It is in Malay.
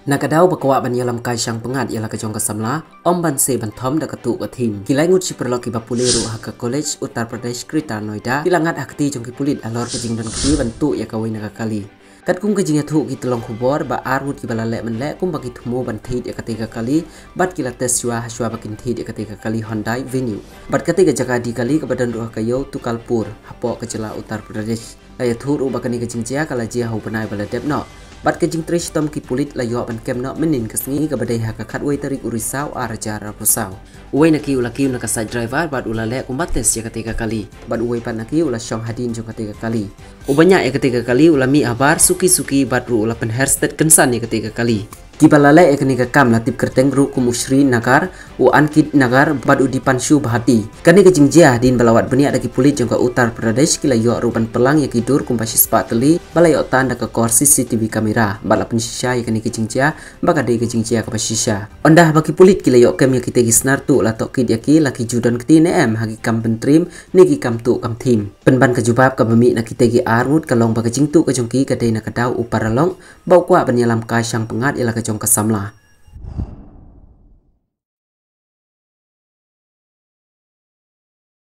Nakadaw bakwa ban yalam kai sang pengat yala kajong kasamla om ban se ban thom da katu ka thim kilai ngut si perlo ki bapulero haka college Uttar Pradesh Krita Noida kilangat akti jong ki pulit alor kajing dan ki ban tu ya kawai nakakali kat kum kajing thu ki telong khubor ba armut ki balale man le kum bagi thumo ban thit ya katika kali bat kila tes shwa bakin thit ya katika kali Hyundai Venue bat katika jaga di kali ke badan ruah kayo Tukalpur hapo kecela Uttar Pradesh laya thu ru bakani kajing jia kala jia hu banai bala depno bat kajing trish tom ki pulit layo ban kemno menin kesngi ka badai haka khatwai tarik urisau araja rapusau uwai naki ulaki na kasai driver bat ulale kumbates ya ketika kali bat uwai pan naki ula syong hadin jong ketika kali ubanya ya ketika kali ulami abar suki bat ru ula pen hersted kensan ya ketika kali Kibalale ekni kam latip kerteng ru kumusri nagar u ankit nagar badu di panshu bahati kani ke jingjia din balawat beni ada ki pulit jongka Uttar Pradesh kila yo ruban pelang ya kidur kumpasis pateli balayo tanda ke kor CCTV kamera bala pensisha ya kani ke jingjia baka de ke jingjia ke pasisha ondah baki pulit kila yo kem ya kite gisnar tu latok kid yaki laki judan kti nem hagi kam pentrim niki kam tu kam tim penban ke jubab ke bemi na kite gi armut kalong baka jingtu ke jongki ke de na kadau uparalong bau kwa penyalam ka sang pengat ila ke jong kasamla